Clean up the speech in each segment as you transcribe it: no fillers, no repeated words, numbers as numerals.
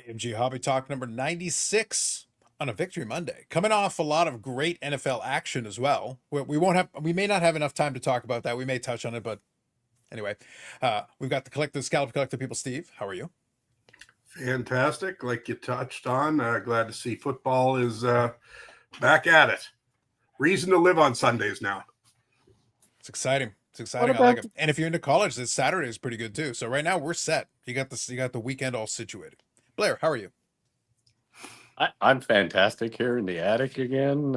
AMG Hobby Talk number 96 on a Victory Monday. Coming off a lot of great NFL action as well. We may not have enough time to talk about that. We may touch on it, but anyway, we've got the Scallop Collector people. Steve, how are you? Fantastic. Like you touched on, glad to see football is back at it. Reason to live on Sundays now. It's exciting. It's What exciting. I like about it. And if you're into college, this Saturday is pretty good too. So right now we're set. You got the weekend all situated. Blair, how are you? I'm fantastic here in the attic again.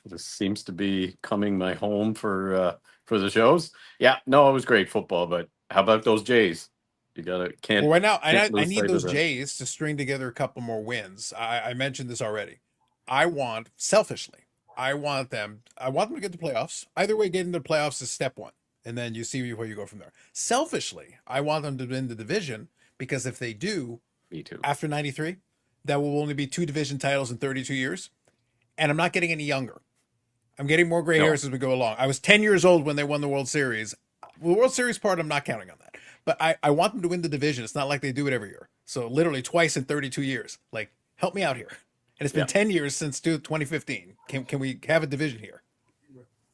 This seems to be coming my home for the shows. Yeah, no, it was great football, but how about those Jays? You gotta Well, can't right now, can't I lose need sight of those them. Jays to string together a couple more wins. I mentioned this already. I want, selfishly, I want them to get to playoffs. Either way, getting to the playoffs is step one, and then you see where you go from there. Selfishly, I want them to win the division because if they do, Me too. after 93, that will only be two division titles in 32 years, and I'm not getting any younger. I'm getting more gray No, hairs as we go along. I was 10 years old when they won the World Series. The World Series part, I'm not counting on that. But I want them to win the division. It's not like they do it every year. So literally twice in 32 years. Like, help me out here. And it's been yeah, 10 years since 2015. Can we have a division here?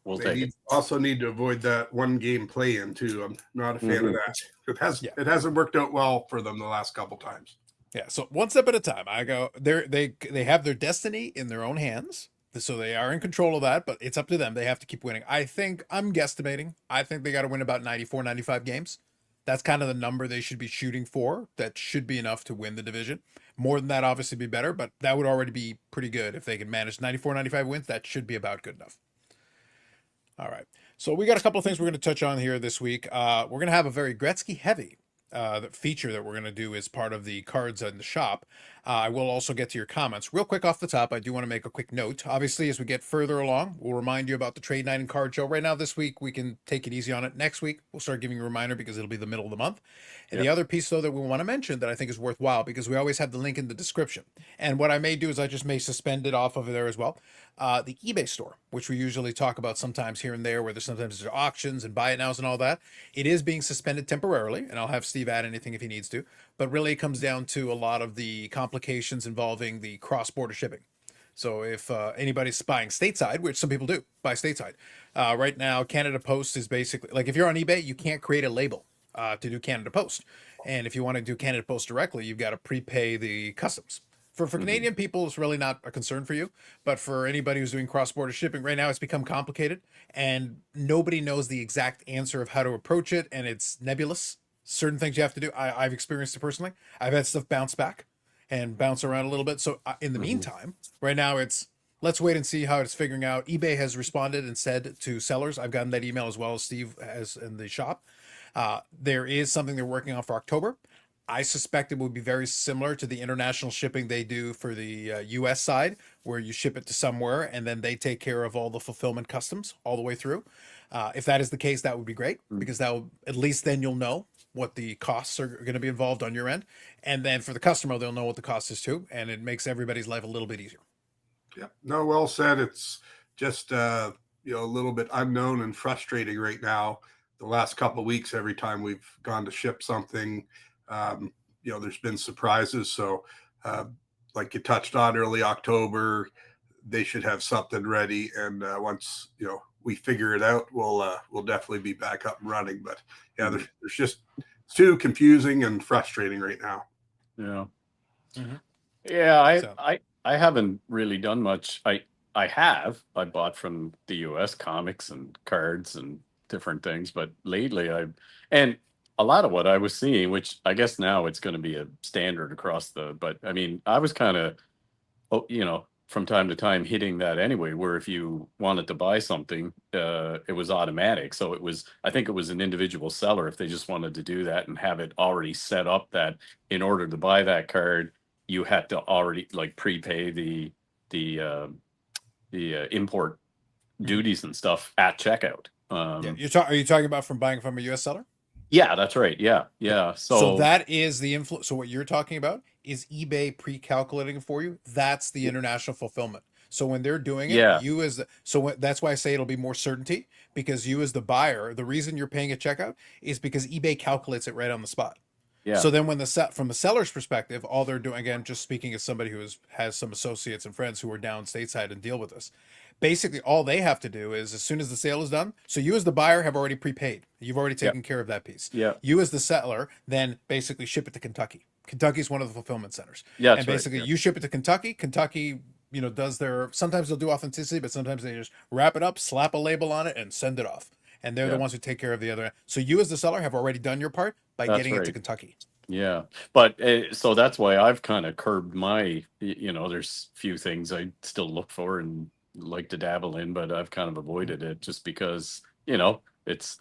we'll They take it. also need to avoid that one game play in too. I'm not a fan of Mhm. that. Yeah. It hasn't worked out well for them the last couple times. Yeah. So one step at a time. I go, they have their destiny in their own hands. So they are in control of that, but it's up to them. They have to keep winning. I'm guesstimating. I think they got to win about 94, 95 games. That's kind of the number they should be shooting for. That should be enough to win the division. More than that, obviously, be better, but that would already be pretty good. If they could manage 94, 95 wins, that should be about good enough. All right. So we got a couple of things we're going to touch on here this week. We're going to have a very Gretzky heavy feature that we're going to do as part of the cards in the shop. I will also get to your comments. Real quick off the top, I do want to make a quick note. Obviously, as we get further along, we'll remind you about the Trade Night and Card Show. Right now, this week, we can take it easy on it. Next week, we'll start giving you a reminder because it'll be the middle of the month. And the Yep. other piece, though, that we want to mention that I think is worthwhile because we always have the link in the description. And what I may do is I just may suspend it off of there as well. The eBay store, which we usually talk about sometimes here and there, where there's sometimes auctions and buy it nows and all that. It is being suspended temporarily, and I'll have Steve add anything if he needs to. But really, it comes down to a lot of the complications involving the cross-border shipping. So if anybody's buying stateside, which some people do buy stateside, right now Canada Post is basically like if you're on eBay, you can't create a label to do Canada Post, and if you want to do Canada Post directly, you've got to prepay the customs. For Mhm. Canadian people, it's really not a concern for you, but for anybody who's doing cross-border shipping right now, it's become complicated, and nobody knows the exact answer of how to approach it, and it's nebulous. Certain things you have to do. I've experienced it personally. I've had stuff bounce back and bounce around a little bit. So in the Mhm. meantime, right now it's let's wait and see how it's figuring out. eBay has responded and said to sellers, I've gotten that email as well as Steve has in the shop. There is something they're working on for October. I suspect it would be very similar to the international shipping they do for the US side, where you ship it to somewhere and then they take care of all the fulfillment customs all the way through. If that is the case, that would be great Mm. because that will at least then you'll know what the costs are going to be involved on your end. And then for the customer, they'll know what the cost is too. And it makes everybody's life a little bit easier. Yeah. No, well said. It's just a little bit unknown and frustrating right now. The last couple of weeks, every time we've gone to ship something, um, there's been surprises. So, uh, like you touched on, early October, they should have something ready. And once we figure it out, we'll definitely be back up and running. But yeah, Mhm. there's just it's too confusing and frustrating right now. Yeah. Mm-hmm. Yeah, I, So I I haven't really done much. I bought from the US comics and cards and different things, but lately and a lot of what I was seeing, which I guess now it's going to be a standard across but I mean, I was kind of from time to time hitting that anyway, where if you wanted to buy something, it was automatic. So I think it was an individual seller if they just wanted to do that and have it already set up that in order to buy that card, you had to already like prepay the uh, the import mhm. duties and stuff at checkout. Yeah, are you talking about from buying from a US seller? Yeah, that's right. Yeah, Yeah. yeah. So So that is the influence. So what you're talking about is eBay pre-calculating for you. That's the international fulfillment. So when they're doing it, yeah, you as the, so when, that's why I say it'll be more certainty because you as the buyer, the reason you're paying at checkout is because eBay calculates it right on the spot. Yeah. So then when from the seller's perspective, all they're doing, again, just speaking as somebody who has some associates and friends who are down stateside and deal with this, basically all they have to do is as soon as the sale is done, so you as the buyer have already prepaid. You've already Yeah. taken care of that piece. Yeah. You as the seller then basically ship it to Kentucky. Kentucky is one of the fulfillment centers. Yeah. And That's right. basically Yeah. you ship it to Kentucky. Kentucky, does sometimes they'll do authenticity, but sometimes they just wrap it up, slap a label on it, and send it off. And they're the Yeah. ones who take care of the other. So you as the seller have already done your part by That's getting it to right. Kentucky. Yeah. But so that's why I've kind of curbed there's few things I still look for and like to dabble in, but I've kind of avoided it just because, it's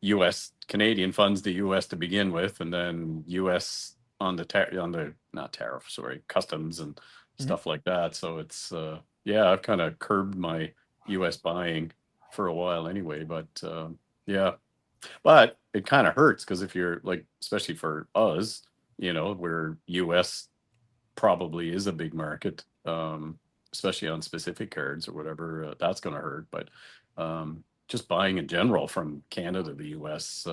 US Canadian funds to US to begin with, and then US on the not tariff, sorry, customs and stuff like that. So it's I've kind of curbed my US buying for a while anyway, but yeah. But it kind of hurts because if you're like, especially for us, where US probably is a big market, especially on specific cards or whatever, that's going to hurt. But just buying in general from Canada to the US,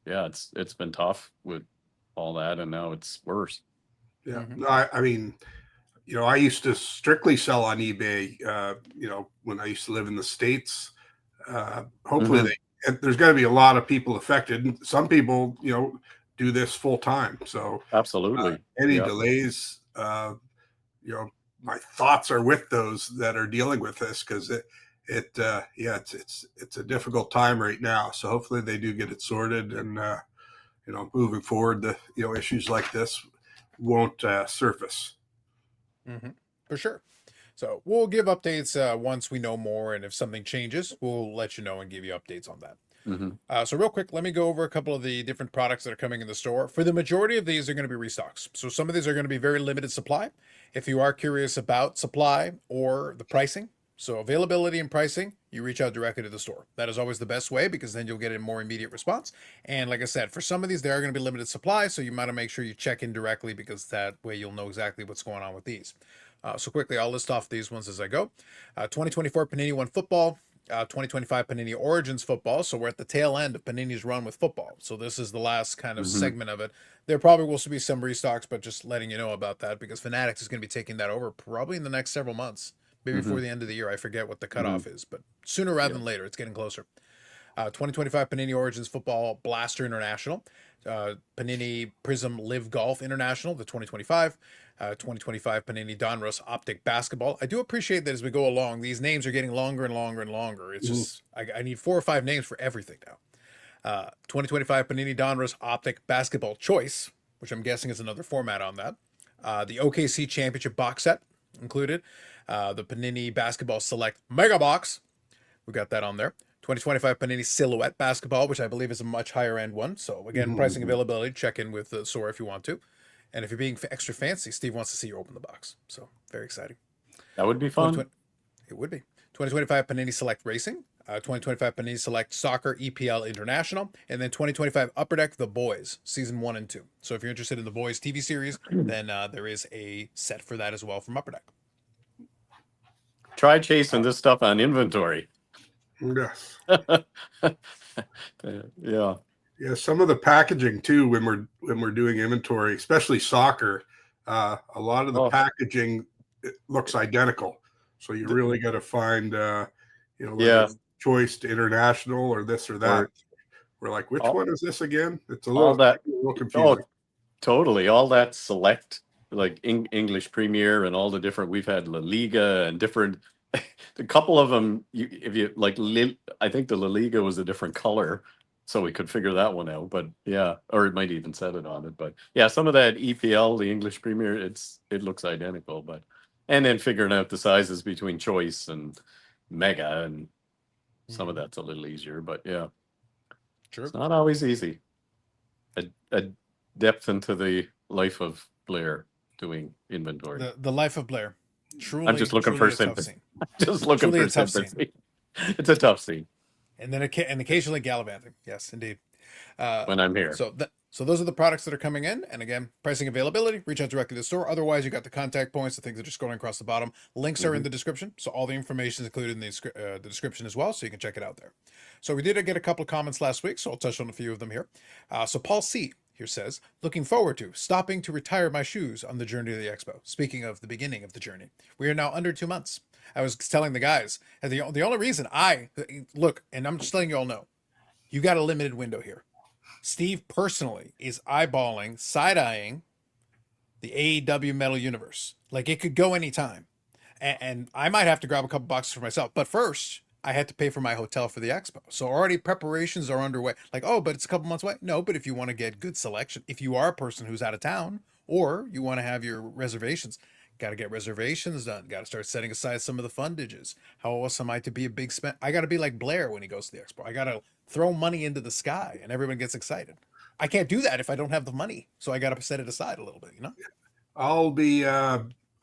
it's been tough with all that, and now it's worse. Yeah. No, I mean, I used to strictly sell on eBay, when I used to live in the States. Hopefully there's got to be a lot of people affected. Some people, do this full time. So Absolutely. any Yeah. delays, my thoughts are with those that are dealing with this because it's a difficult time right now. So hopefully they do get it sorted, and moving forward, the issues like this won't surface. For sure. So we'll give updates once we know more, and if something changes, we'll let you know and give you updates on that. So real quick, let me go over a couple of the different products that are coming in the store. For the majority of these are going to be restocks. So some of these are going to be very limited supply. If you are curious about supply or the pricing, so availability and pricing, you reach out directly to the store. That is always the best way because then you'll get a more immediate response. And like I said, for some of these, they are going to be limited supply. So you might want to make sure you check in directly because that way you'll know exactly what's going on with these. So quickly, I'll list off these ones as I go. 2024 Panini One Football. 2025 Panini Origins football. So we're at the tail end of Panini's run with football. So this is the last kind of segment of it. There probably will be some restocks, but just letting you know about that because Fanatics is going to be taking that over probably in the next several months, maybe before the end of the year. I forget what the cutoff is, but sooner rather than later, it's getting closer. 2025 Panini Origins Football Blaster International. Panini Prism Live Golf International, the 2025. 2025 Panini Donruss Optic Basketball. I do appreciate that as we go along, these names are getting longer and longer and longer. It's just, I need 4 or 5 names for everything now. 2025 Panini Donruss Optic Basketball Choice, which I'm guessing is another format on that. The OKC Championship box set included. The Panini Basketball Select Mega Box. We got that on there. 2025 Panini Silhouette Basketball, which I believe is a much higher end one. So again, pricing availability, check in with the store if you want to. And if you're being extra fancy, Steve wants to see you open the box. So very exciting. That would be fun. It would be. 2025 Panini Select Racing. 2025 Panini Select Soccer EPL International. And then 2025 Upper Deck The Boys, Season 1 and 2. So if you're interested in The Boys TV series, then there is a set for that as well from Upper Deck. Try chasing this stuff on inventory. Yes. Yeah. Yeah, some of the packaging too when we're doing inventory, especially soccer, a lot of the packaging it looks identical. So you really got to find choice to international or this or that. We're like, which one is this again? It's a little confusing. Oh, totally. All that select like English Premier and all the different. We've had La Liga and different. A couple of them, if you like, I think the La Liga was a different color. So we could figure that one out, but yeah, or it might even set it on it. But yeah, some of that EPL, the English Premier, it looks identical. But and then figuring out the sizes between choice and mega, and some of that's a little easier. But yeah, it's not always easy. A depth into the life of Blair doing inventory. The life of Blair. Truly, I'm just looking for sympathy. Just looking for sympathy. It's a tough scene. And then occasionally gallivanting. Yes, indeed. When I'm here. So those are the products that are coming in. And again, pricing availability, reach out directly to the store. Otherwise, you got the contact points, the things that are scrolling across the bottom. Links are in the description. So all the information is included in the description as well. So you can check it out there. So we did get a couple of comments last week. So I'll touch on a few of them here. So Paul C. here says, looking forward to stopping to retire my shoes on the journey to the expo. Speaking of the beginning of the journey, we are now under 2 months. I was telling the guys, and the only reason I look, and I'm just letting you all know, you got a limited window here. Steve personally is eyeballing, side-eyeing the AEW Metal Universe. Like, it could go anytime. And I might have to grab a couple boxes for myself. But first, I had to pay for my hotel for the expo. So already preparations are underway. Like, oh, but it's a couple months away. No, but if you want to get good selection, if you are a person who's out of town or you want to have your reservations, got to get reservations done. Got to start setting aside some of the fundages. How else am I to be a big spend? I got to be like Blair when he goes to the expo. I got to throw money into the sky and everyone gets excited. I can't do that if I don't have the money. So I got to set it aside a little bit, you know?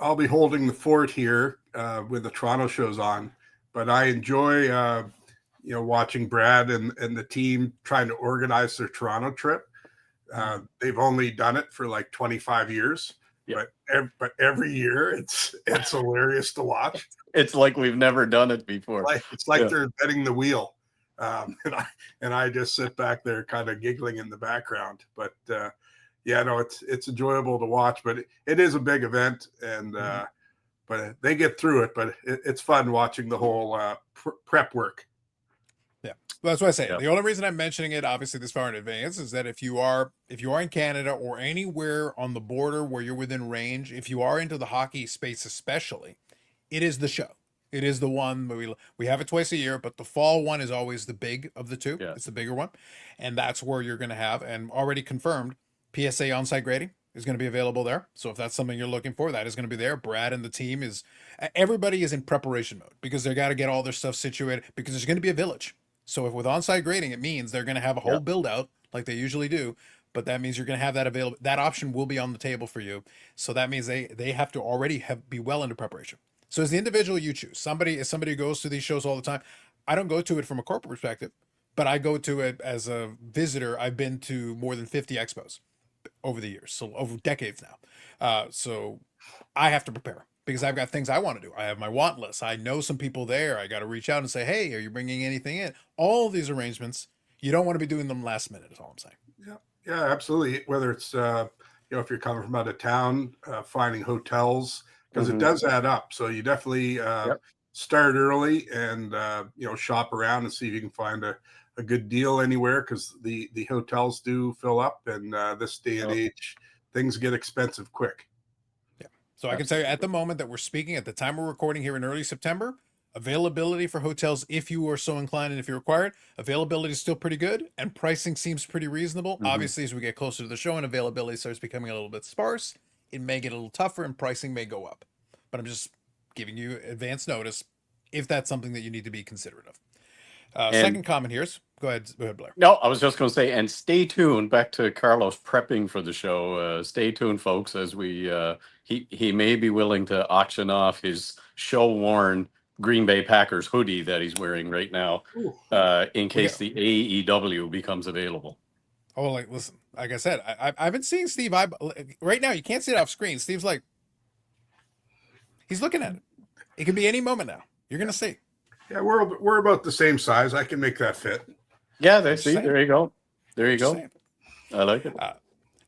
I'll be holding the fort here when the Toronto show's on, but I enjoy watching Brad and the team trying to organize their Toronto trip. They've only done it for like 25 years, but every year it's hilarious to watch. It's like we've never done it before. It's like they're betting the wheel, and I just sit back there kind of giggling in the background, but. It's enjoyable to watch, but it is a big event, and but they get through it. But it's fun watching the whole prep work. Yeah, well, that's what I say. The only reason I'm mentioning it, obviously, this far in advance, is that if you are in Canada or anywhere on the border where you're within range, if you are into the hockey space, especially, it is the show. It is the one where we have it twice a year, but the fall one is always the big of the two. Yeah. It's the bigger one, and that's where you're going to have, and already confirmed, PSA on-site grading is going to be available there. So if that's something you're looking for, that is going to be there. Brad and the team everybody is in preparation mode because they got to get all their stuff situated because there's going to be a village. So if with on-site grading, it means they're going to have a whole build out like they usually do, but that means you're going to have that available. That option will be on the table for you. So that means they have to already be well into preparation. So as the individual you choose, somebody who goes to these shows all the time, I don't go to it from a corporate perspective, but I go to it as a visitor. I've been to more than 50 expos over the years, so over decades now. So I have to prepare because I've got things I want to do. I have my want list. I know some people there. I got to reach out and say, hey, are you bringing anything in? All these arrangements, you don't want to be doing them last minute is all I'm saying. Yeah, absolutely. Whether it's, if you're coming from out of town, finding hotels, because it does add up. So you definitely start early and, shop around and see if you can find a good deal anywhere because the hotels do fill up, and this day and age, things get expensive quick. Yeah. So I can tell you at the moment that we're speaking, at the time we're recording here in early September, availability for hotels, if you are so inclined and if you're required, availability is still pretty good and pricing seems pretty reasonable. Obviously, as we get closer to the show and availability starts becoming a little bit sparse, it may get a little tougher and pricing may go up. But I'm just giving you advance notice if that's something that you need to be considerate of. Second comment here is, go ahead, Blair. No, I was just going to say, and stay tuned. Back to Carlos prepping for the show. Stay tuned, folks, as we he may be willing to auction off his show-worn Green Bay Packers hoodie that he's wearing right now, in case the AEW becomes available. Oh, listen, like I said, I've been seeing Steve right now. You can't see it off screen. Steve's like, he's looking at it. It could be any moment now. You're gonna see. Yeah, we're about the same size. I can make that fit. Yeah, there you go. There you go. I like it.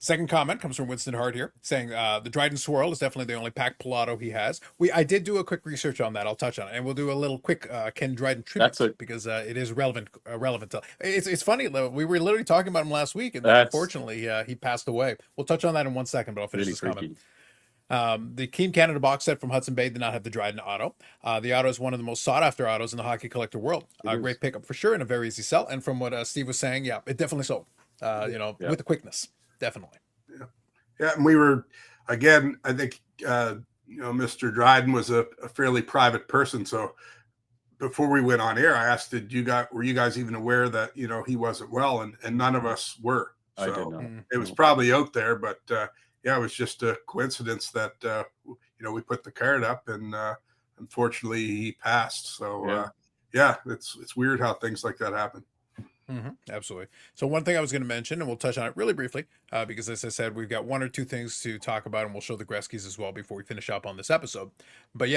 Second comment comes from Winston Hart here, saying the Dryden Swirl is definitely the only pack Pilato he has. I did do a quick research on that. I'll touch on it, and we'll do a little quick Ken Dryden tribute because it is relevant. It's funny. We were literally talking about him last week, and unfortunately he passed away. We'll touch on that in 1 second, but I'll finish this comment. The Team Canada box set from Hudson Bay did not have the Dryden auto. The auto is one of the most sought after autos in the hockey collector world. Great pickup for sure and a very easy sell. And from what Steve was saying, it definitely sold. With the quickness, definitely. Yeah, and we were again. I think Mr. Dryden was a fairly private person. So before we went on air, I asked, were you guys even aware that he wasn't well? And none of us were. So I didn't know. It was probably out there, but. It was just a coincidence that, we put the card up and unfortunately he passed. So, it's weird how things like that happen. Absolutely. So one thing I was going to mention, and we'll touch on it really briefly, because as I said, we've got one or two things to talk about, and we'll show the Gretskys as well before we finish up on this episode. But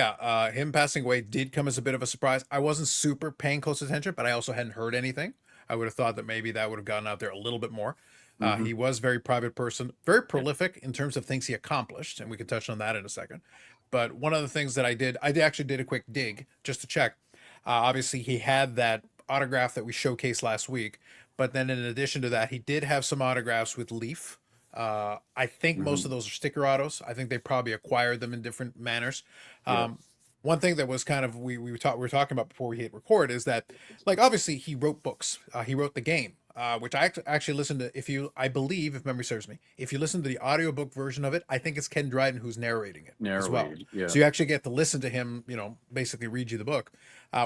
him passing away did come as a bit of a surprise. I wasn't super paying close attention, but I also hadn't heard anything. I would have thought that maybe that would have gotten out there a little bit more. Mhm. He was very private person, very prolific in terms of things he accomplished, and we can touch on that in a second. But one of the things that actually did a quick dig just to check. Obviously, he had that autograph that we showcased last week, but then in addition to that, he did have some autographs with Leaf. I think most Mhm. of those are sticker autos. I think they probably acquired them in different manners. Yeah. One thing that was kind of we were talking about before we hit record is that, like, obviously he wrote books. He wrote the game, which I actually listened to. I believe, if memory serves me, if you listen to the audiobook version of it, I think it's Ken Dryden who's narrating it as well. Narrated. Yeah. So you actually get to listen to him, basically read you the book,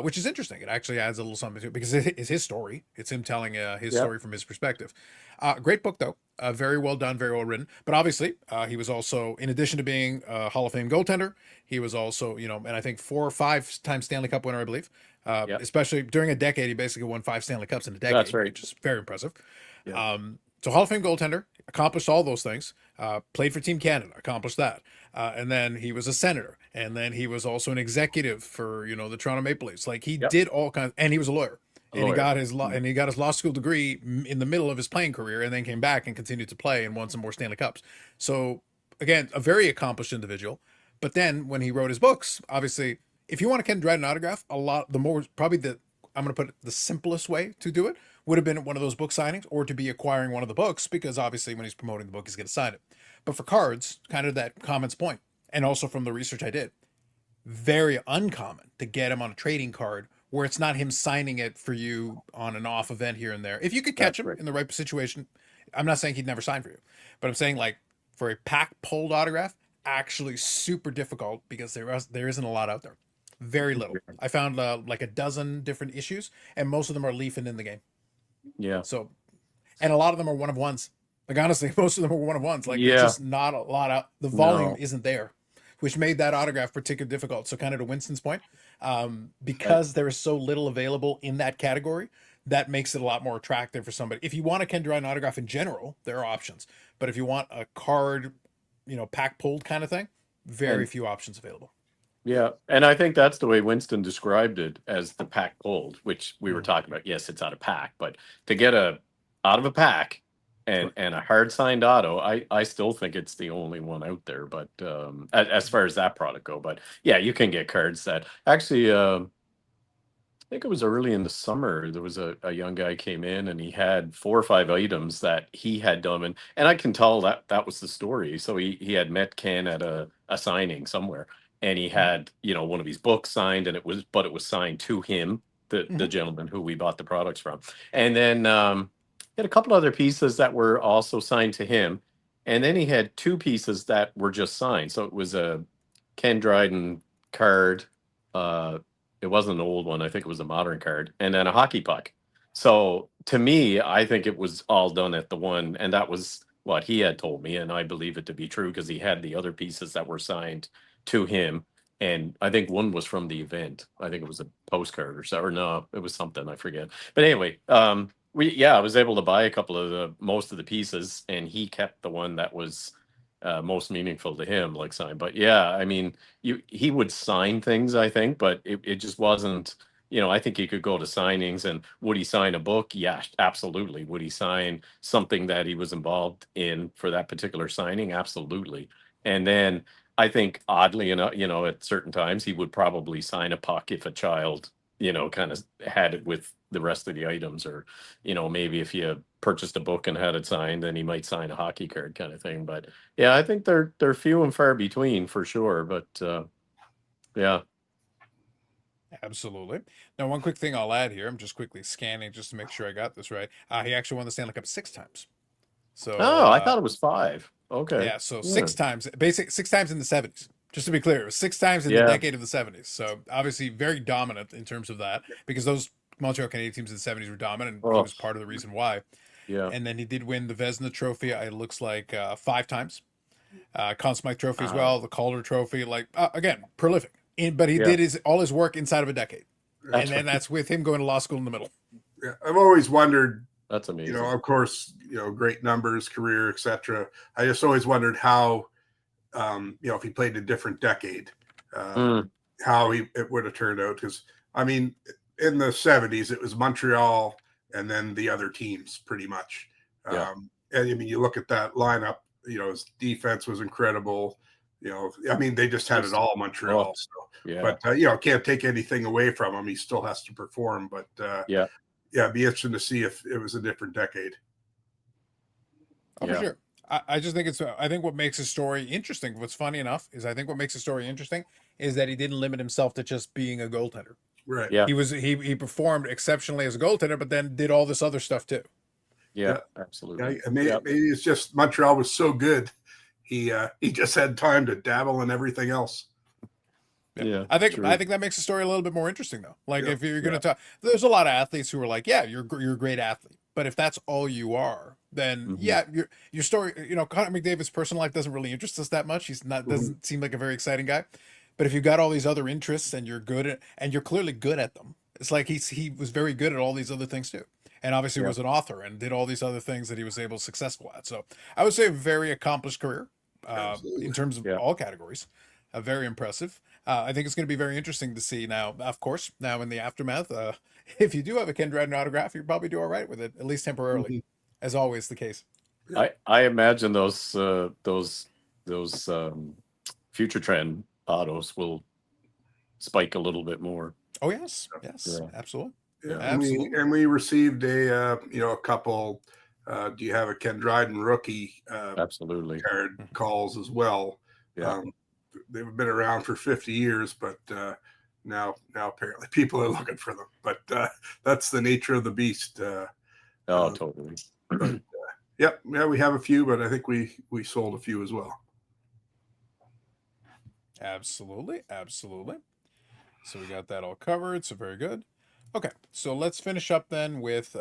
which is interesting. It actually adds a little something to it because it's his story. It's him telling his Yep. story from his perspective. Great book though, very well done, very well written. But obviously, he was also, in addition to being a Hall of Fame goaltender, he was also, and I think 4 or 5 times Stanley Cup winner, I believe. Yep. Especially during a decade, he basically won 5 Stanley Cups in a That's decade, right. which is very impressive. Yeah. So Hall of Fame goaltender, accomplished all those things. Played for Team Canada, accomplished that. And then he was a senator, and then he was also an executive for the Toronto Maple Leafs. Like he Yep. did all kinds, and he was a lawyer. A And he lawyer. got his law school degree in the middle of his playing career, and then came back and continued to play and won some more Stanley Cups. So again, a very accomplished individual. But then when he wrote his books, obviously, if you want to Ken Dryden autograph, I'm going to put it the simplest way to do it would have been one of those book signings or to be acquiring one of the books, because obviously when he's promoting the book, he's going to sign it. But for cards, kind of that comments point, and also from the research I did, very uncommon to get him on a trading card where it's not him signing it for you on an off event here and there. If you could catch That's him right. in the right situation, I'm not saying he'd never sign for you, but I'm saying, like, for a pack pulled autograph, actually super difficult because there isn't a lot out there. Very little. I found like a dozen different issues, and most of them are leafing in the game. Yeah. So, and a lot of them are one of ones. Like, honestly, most of them are one of ones. Like, there's Yeah. just not a lot out. The volume No. isn't there, which made that autograph particularly difficult. So, kind of to Winston's point, because there is so little available in that category, that makes it a lot more attractive for somebody. If you want a Ken Dryden autograph in general, there are options. But if you want a card, pack pulled kind of thing, very And few options available. yeah, and I think that's the way Winston described it, as the pack pulled, which we were Mhm. talking about. Yes, it's out of pack, but to get out of a pack and Correct. a hard signed auto, I still think it's the only one out there. But as far as that product go, but yeah, you can get cards that actually. I think it was early in the summer. There was a young guy came in and he had 4 or 5 items that he had done, and I can tell that that was the story. So he had met Ken at a signing somewhere, and he Mhm. had one of his books signed, and it was signed to him, the Mhm. gentleman who we bought the products from, and then he had a couple other pieces that were also signed to him, and then he had 2 pieces that were just signed. So it was a Ken Dryden card. It wasn't an old one. I think it was a modern card, and then a hockey puck. So to me, I think it was all done at the one, and that was what he had told me, and I believe it to be true because he had the other pieces that were signed to him, and I think one was from the event. I think it was a postcard or so, or no, it was something I forget. But anyway, I was able to buy a couple of most of the pieces, and he kept the one that was most meaningful to him, like signed. But yeah, I mean, he would sign things, I think, but it just wasn't. I think he could go to signings, and would he sign a book? Yeah, absolutely. Would he sign something that he was involved in for that particular signing? Absolutely. And then I think, oddly enough, at certain times he would probably sign a puck if a child, kind of had it with the rest of the items, or maybe if you purchased a book and had it signed, then he might sign a hockey card, kind of thing. But yeah, I think they're few and far between for sure. But yeah. Absolutely. Now, one quick thing I'll add here. I'm just quickly scanning just to make sure I got this right. He actually won the Stanley Cup 6 times. So, Oh, I thought it was 5. Okay. yeah, so Yeah. 6 times, 6 times in the 70s. Just to be clear, it was 6 times in the Yeah. decade of the 70s. So, obviously, very dominant in terms of that, because those Montreal Canadiens teams in the 70s were dominant, and he Oh, was part of the reason why. yeah. And then he did win the Vezina Trophy, it looks like 5 times. Conn Smythe Trophy as Wow. well, the Calder Trophy. Like, again, prolific. But he Yeah. did all his work inside of a decade. That's And then right. that's with him going to law school in the middle. Yeah, I've always wondered, That's amazing. of course, great numbers, career, etc. I just always wondered how, if he played a different decade, how it would have turned out. Because I mean, in the 70s, it was Montreal and then the other teams pretty much. Yeah. and I mean, you look at that lineup. You know, his defense was incredible. You know, I mean, they just had it all, Montreal. Oh, So, yeah. but you know, can't take anything away from him. He still has to perform. But Yeah. yeah, it'd be interesting to see if it was a different decade. Oh, for Yeah. sure. I just think I think what makes his story interesting, what's funny enough, is I think what makes his story interesting is that he didn't limit himself to just being a goaltender. Right. Yeah. He performed exceptionally as a goaltender, but then did all this other stuff too. Yeah. Yeah. Absolutely. Yeah, maybe it's just Montreal was so good. He just had time to dabble in everything else. Yeah. I think true. that makes the story a little bit more interesting though. Like Yeah. if you're going to talk, there's a lot of athletes who are like, yeah, you're a great athlete, but if that's all you are, then Mhm. yeah, your story, you know, Connor McDavid's personal life doesn't really interest us that much. He's not doesn't seem like a very exciting guy. But if you've got all these other interests and you're good at, and you're clearly good at them, it's like he was very good at all these other things too. And obviously Yeah. was an author and did all these other things that he was able to successful at. So I would say a very accomplished career Absolutely. in terms of Yeah. all categories. Very impressive. I think it's going to be very interesting to see now. Of course, now in the aftermath, if you do have a Ken Dryden autograph, you probably do all right with it, at least temporarily, Mhm. as always the case. I imagine those future trend autos will spike a little bit more. Oh yes, yes, Yeah. absolutely. Yeah, Absolutely. and we received a you know, a couple. Do you have a Ken Dryden rookie Absolutely. card calls as well? Yeah. They've been around for 50 years, but now apparently people are looking for them. But that's the nature of the beast. Oh, totally. But, yep, yeah, we have a few, but I think we sold a few as well. Absolutely, absolutely. So we got that all covered. So very good. Okay, so let's finish up then with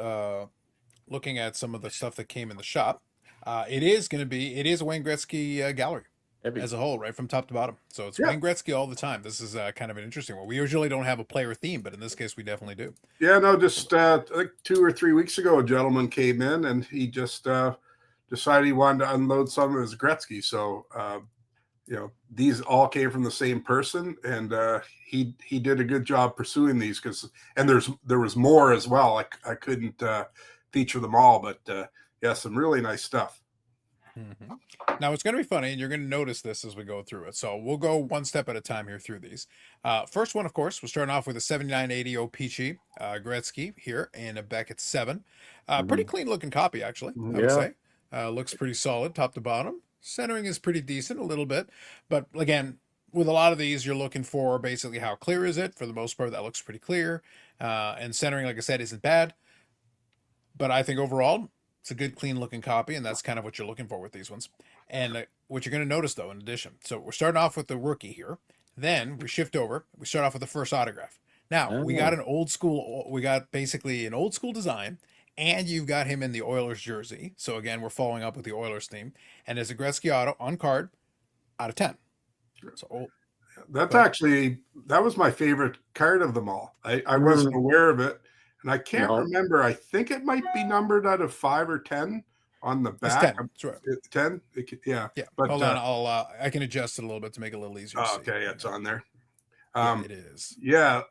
looking at some of the stuff that came in the shop. It is a Wayne Gretzky gallery Heavy. as a whole, right from top to bottom. So it's Yeah. Wayne Gretzky all the time. This is kind of an interesting one. We usually don't have a player theme, but in this case, we definitely do. Yeah, no, just I think 2 or 3 weeks ago, a gentleman came in and he just decided he wanted to unload some of his Gretzky. So you know, these all came from the same person, and he did a good job pursuing these and there was more as well. I couldn't feature them all, but yeah, some really nice stuff. Mm-hmm. Now it's going to be funny, and you're going to notice this as we go through it. So we'll go one step at a time here through these. First one, of course, we're starting off with a 7980 O-Pee-Chee Gretzky here in a Beckett 7. Pretty clean looking copy, actually, I would say. Looks pretty solid top to bottom. Centering is pretty decent, a little bit. But again, with a lot of these, you're looking for basically how clear is it. For the most part, that looks pretty clear. And centering, like I said, isn't bad. But I think overall, it's a good, clean looking copy, and that's kind of what you're looking for with these ones. And what you're going to notice, though, in addition, so we're starting off with the rookie here. Then we shift over. We start off with the first autograph. Now, we got basically an old school design, and you've got him in the Oilers jersey. So again, we're following up with the Oilers theme. And there's a Gretzky auto on card out of 10. So That was my favorite card of them all. I wasn't aware of it, and I can't remember. I think it might be numbered out of 5 or 10 on the back. It's 10. That's right. 10? Yeah. Yeah. But, hold on. I can adjust it a little bit to make it a little easier to see. Okay, it's on there. Yeah, it is. Yeah.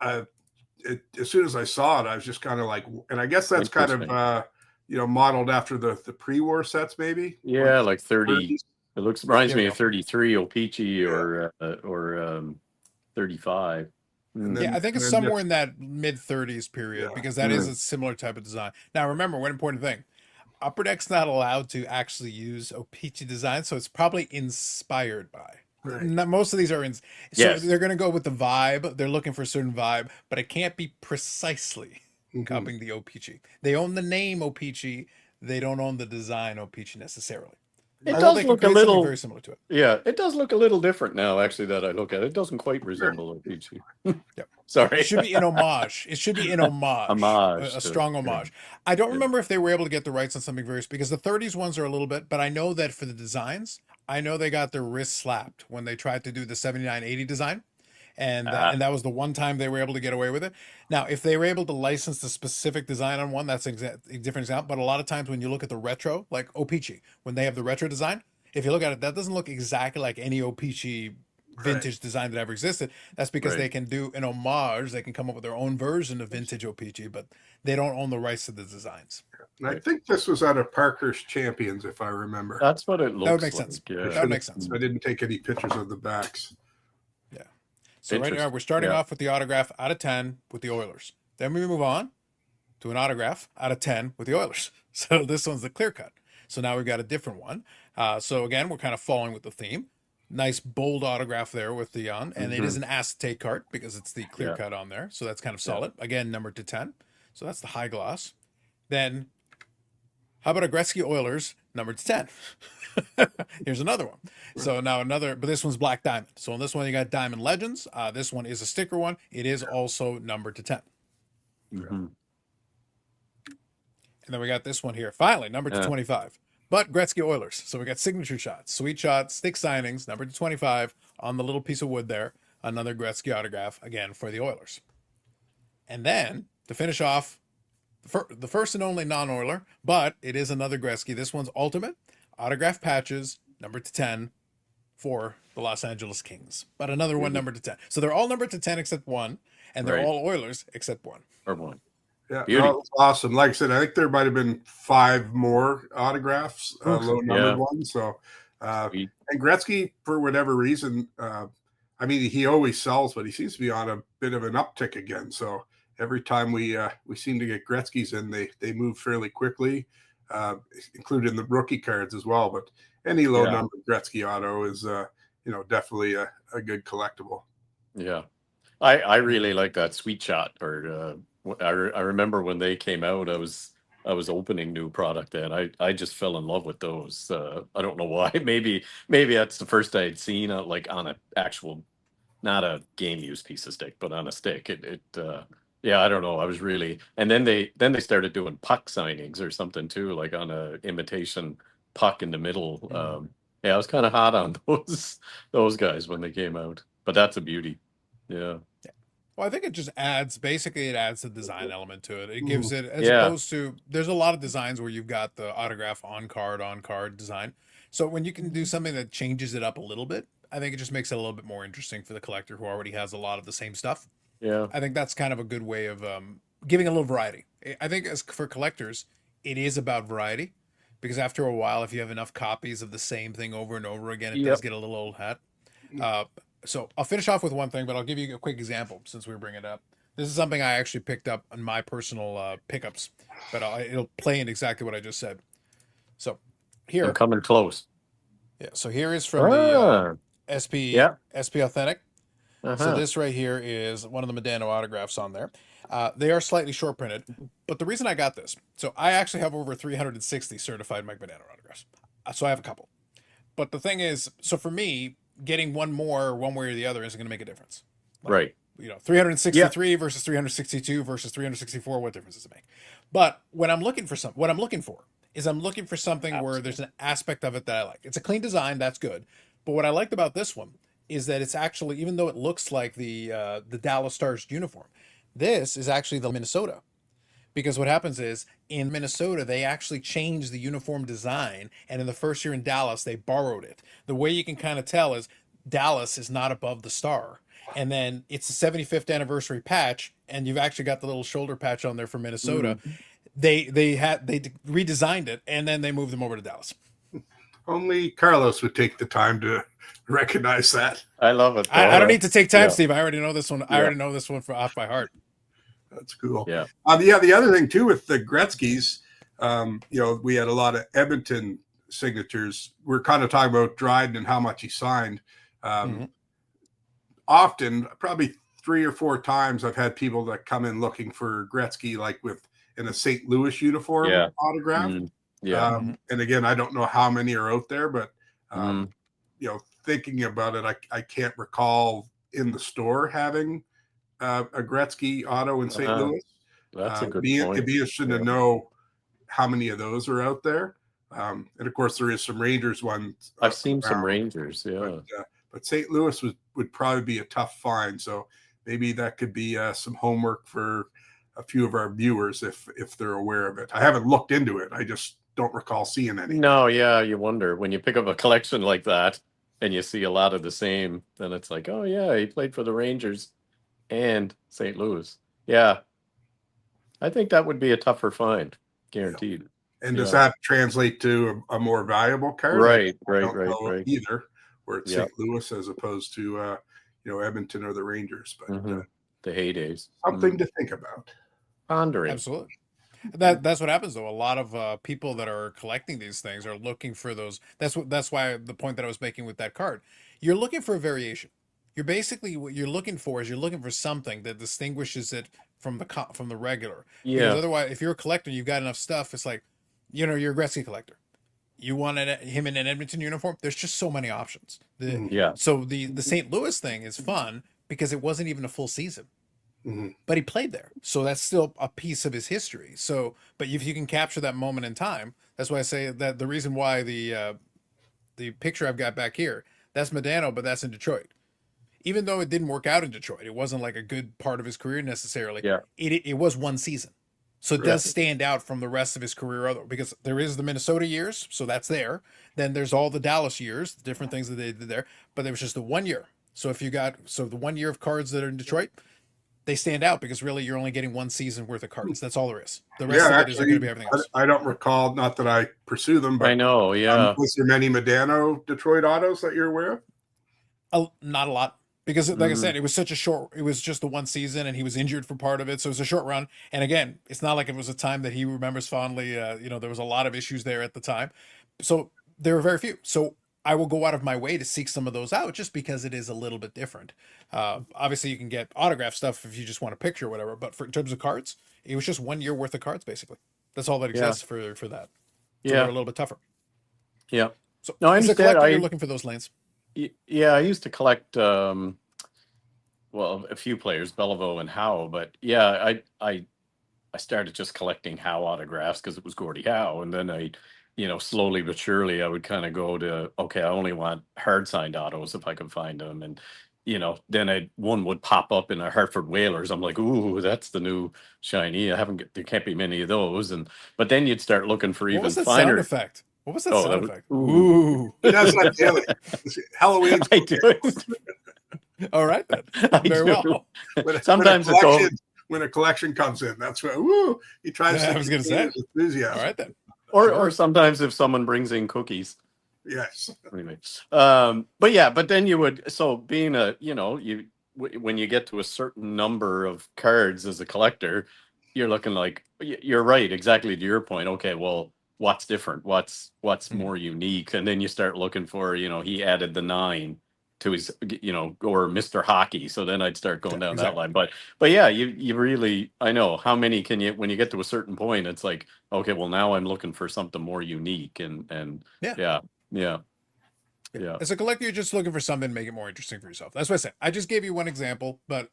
As soon as I saw it, I was just kind of like, and I guess that's kind of you know, modeled after the pre-war sets, maybe. Yeah, like 30. 30s. It reminds me of 33 O-Pee-Chee or 35. Yeah, I think it's somewhere in that mid 30s period because that is a similar type of design. Now, remember, one important thing: Upper Deck's not allowed to actually use O-Pee-Chee design, so it's probably inspired by. Right. Most of these are so they're going to go with the vibe. They're looking for a certain vibe, but it can't be precisely copying the O-Pee-Chee. They own the name O-Pee-Chee. They don't own the design O-Pee-Chee necessarily. It does look a little very similar to it. Yeah, it does look a little different now. Actually, that I look at it, doesn't quite resemble O-Pee-Chee. Yep. Sorry, it should be an homage. It should be an homage, a strong homage. I don't remember if they were able to get the rights on something very because the 30s ones are a little bit, but I know that for the designs, I know they got their wrists slapped when they tried to do the 7980 design. And that was the one time they were able to get away with it. Now, if they were able to license the specific design on one, that's a different example. But a lot of times when you look at the retro, like O-Pee-Chee, when they have the retro design, if you look at it, that doesn't look exactly like any O-Pee-Chee vintage design that ever existed. That's because Right. they can do an homage. They can come up with their own version of vintage OPG, but they don't own the rights to the designs. And I Right. think this was out of Parker's Champions, if I remember. That's what it looks That would make like. sense. Yeah. That would make sense. I didn't take any pictures of the backs. Yeah. So right now Interesting. we're starting Yeah. off with the autograph out of 10 with the Oilers. Then we move on to an autograph out of 10 with the Oilers. So this one's the clear cut. So now we've got a different one. So again, we're kind of following with the theme. Nice bold autograph there with the on, and it is an acetate card because it's the clear Yeah. cut on there. So that's kind of Yeah. solid. Again, numbered to 10. So that's the high gloss. Then how about a Gretzky Oilers numbered to 10? Here's another one. So now another, but this one's black diamond. So on this one, you got Diamond Legends. This one is a sticker one. It is also numbered to 10. Mhm. And then we got this one here, finally, numbered to Yeah. 25. But Gretzky Oilers. So we got signature shots, sweet shots, stick signings, numbered to 25 on the little piece of wood there. Another Gretzky autograph, again, for the Oilers. And then to finish off, the first and only non-Oiler, but it is another Gretzky. This one's ultimate autograph patches, numbered to 10 for the Los Angeles Kings. But another one numbered to 10. So they're all numbered to 10 except one, and they're Right. all Oilers except one. Or one. Yeah, Beauty. no, it's awesome. Like I said, I think there might have been 5 more autographs, low numbered Yeah. ones. So, Sweet. and Gretzky, for whatever reason, I mean, he always sells, but he seems to be on a bit of an uptick again. So every time we seem to get Gretzky's in, they move fairly quickly, including the rookie cards as well. But any low numbered Gretzky auto is, definitely a good collectible. Yeah. I really like that sweet shot. Or I remember when they came out, I was opening new product, and I just fell in love with those. I don't know why. Maybe that's the first I had seen like on an actual, not a game use piece of stick, but on a stick. Yeah, I don't know. I was really, and then they started doing puck signings or something too, like on a imitation puck in the middle. Yeah, I was kind of hot on those guys when they came out, but that's a beauty. Yeah. Well, I think it just adds, basically it adds the design element to it. It gives it, as Yeah. opposed to, there's a lot of designs where you've got the autograph on card design. So when you can do something that changes it up a little bit, I think it just makes it a little bit more interesting for the collector who already has a lot of the same stuff. Yeah. I think that's kind of a good way of giving a little variety. I think as for collectors, it is about variety because after a while, if you have enough copies of the same thing over and over again, it does get a little old hat. So I'll finish off with one thing, but I'll give you a quick example since we bring it up. This is something I actually picked up on my personal pickups, but it'll play in exactly what I just said. So here, I'm coming close. yeah. So here is from the SP Yeah. SP Authentic. Uh-huh. So this right here is one of the Medano autographs on there. They are slightly short printed, but the reason I got this, so I actually have over 360 certified Mike Medano autographs. So I have a couple. But the thing is, so for me, getting one more one way or the other isn't going to make a difference. Right. 363 versus 362 versus 364, what difference does it make? But when I'm looking for what I'm looking for is I'm looking for something where there's an aspect of it that I like. It's a clean design, that's good. But what I liked about this one is that it's actually, even though it looks like the Dallas Stars uniform, this is actually the Minnesota. Because what happens is in Minnesota, they actually changed the uniform design. And in the first year in Dallas, they borrowed it. The way you can kind of tell is Dallas is not above the star. And then it's the 75th anniversary patch, and you've actually got the little shoulder patch on there for Minnesota. They redesigned it, and then they moved them over to Dallas. Only Carlos would take the time to recognize that. I love it. I don't need to take time, Yeah. Steve. I already know this one. I already know this one off by heart. That's cool. Yeah. The other thing too with the Gretzky's, we had a lot of Edmonton signatures. We're kind of talking about Dryden and how much he signed. Often, probably 3 or 4 times, I've had people that come in looking for Gretzky, like in a St. Louis uniform autograph. And again, I don't know how many are out there, but thinking about it, I can't recall in the store having a Gretzky auto in St. Louis. That's a good point. It'd be interesting to know how many of those are out there. And of course, there is some Rangers ones. I've seen some Rangers, but St. Louis would probably be a tough find. So maybe that could be some homework for a few of our viewers if they're aware of it. I haven't looked into it. I just don't recall seeing any. No, yeah, you wonder when you pick up a collection like that. and you see a lot of the same, then it's like, oh yeah, he played for the Rangers and St. Louis. Yeah, I think that would be a tougher find, guaranteed. And does Yeah. that translate to a more valuable card? Right, I right, don't right, know right. either, where it's Yeah. St. Louis as opposed to Edmonton or the Rangers, but The heydays. something to think about. Pondering. Absolutely. That's what happens though. A lot of people that are collecting these things are looking for those. That's why the point that I was making with that card. You're looking for a variation. You're basically what you're looking for is you're looking for something that distinguishes it from the regular. Because Yeah. otherwise, if you're a collector, you've got enough stuff. It's like, you're a Gretzky collector. You wanted him in an Edmonton uniform. There's just so many options. Yeah. So the St. Louis thing is fun because it wasn't even a full season. But he played there, so that's still a piece of his history. So, but if you can capture that moment in time, that's why I say that the reason why the picture I've got back here, that's Medano, but that's in Detroit. Even though it didn't work out in Detroit, it wasn't like a good part of his career necessarily. Yeah. It was one season, so it does stand out from the rest of his career, because there is the Minnesota years, so that's there. Then there's all the Dallas years, the different things that they did there, but there was just the 1 year. So if you got the 1 year of cards that are in Detroit, they stand out because really you're only getting one season worth of cards. That's all there is. The rest of it is going to be everything else. I don't recall, not that I pursue them, but I know, yeah. Was there many Medano Detroit autos that you're aware of? Not a lot. Because like I said, it was just the one season and he was injured for part of it. So it was a short run. And again, it's not like it was a time that he remembers fondly. There was a lot of issues there at the time. So there were very few. So I will go out of my way to seek some of those out just because it is a little bit different. Obviously, you can get autograph stuff if you just want a picture or whatever. But in terms of cards, it was just 1 year worth of cards, basically. That's all that exists for that. So they're a little bit tougher. Yeah. So no, I as a understand. collector, you're looking for those lanes. Yeah, I used to collect a few players, Beliveau and Howe, but yeah, I started just collecting Howe autographs because it was Gordie Howe, and then I slowly but surely I would kind of go to, okay, I only want hard signed autos if I can find them, and then one would pop up in a Hartford Whalers. I'm like, ooh, that's the new shiny. There can't be many of those, but then you'd start looking for even finer sound effect. What was that sound effect? Ooh. He does that daily. Halloween. I do it. All right then. Very well. Sometimes it's all. When a collection comes in, that's what. Woo! He tries. I was going to say. Enthusiasm. All right then. Or sometimes if someone brings in cookies. Yes. Anyway, but then you would. So being when you get to a certain number of cards as a collector, you're looking like, you're right, exactly to your point. Okay, well, what's different? What's more unique? And then you start looking for, he added the 9 to his, or Mr. Hockey. So then I'd start going down that line. But yeah, you really, I know how many when you get to a certain point, it's like, okay, well, now I'm looking for something more unique and yeah. As a collector, you're just looking for something to make it more interesting for yourself. That's what I said. I just gave you one example, but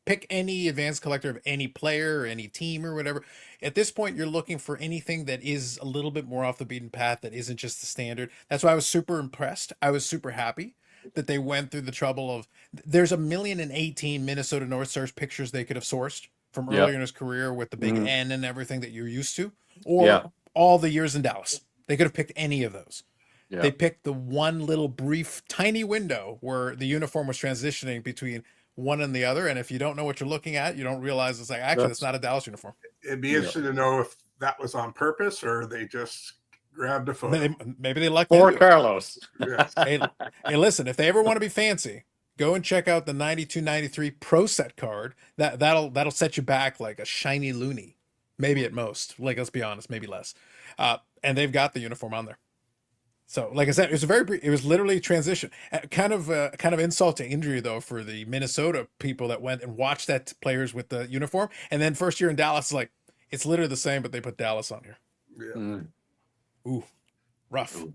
pick any advanced collector of any player or any team or whatever. At this point, you're looking for anything that is a little bit more off the beaten path, that isn't just the standard. That's why I was super impressed. I was super happy that they went through the trouble of, there's 1,018,000 Minnesota North Stars pictures they could have sourced from earlier in his career with the big N and everything that you're used to, or all the years in Dallas. They could have picked any of those. Yeah. They picked the one little brief tiny window where the uniform was transitioning between one and the other. And if you don't know what you're looking at, you don't realize it's like, actually, that's not a Dallas uniform. It'd be interesting to know if that was on purpose or they just grabbed a photo. Maybe they lucked into Carlos. Yes. Hey, listen, if they ever want to be fancy, go and check out the 92-93 Pro Set card. That'll set you back like a shiny loony, maybe at most. Like, let's be honest, maybe less. And they've got the uniform on there. So, like I said, it was literally transition. Kind of insult to injury though for the Minnesota people that went and watched that players with the uniform, and then first year in Dallas, like, it's literally the same, but they put Dallas on here. Yeah. Ooh, rough. Ooh.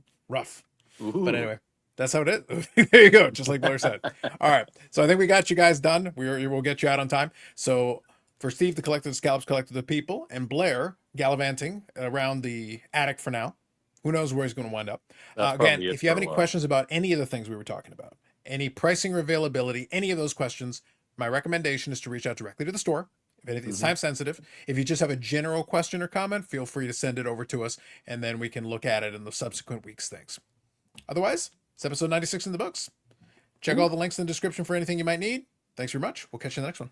But anyway, that's how it is. There you go, just like Blair said. All right, so I think we got you guys done. We'll get you out on time. So for Steve, the collector of scalps, collector of the people, and Blair gallivanting around the attic for now. Who knows where he's going to wind up. Again, if you have any questions about any of the things we were talking about, any pricing or availability, any of those questions, my recommendation is to reach out directly to the store. If anything's time sensitive, if you just have a general question or comment, feel free to send it over to us, and then we can look at it in the subsequent week's things. Otherwise, It's episode 96 in the books. Check all the links in the description for anything you might need. Thanks very much. We'll catch you in the next one.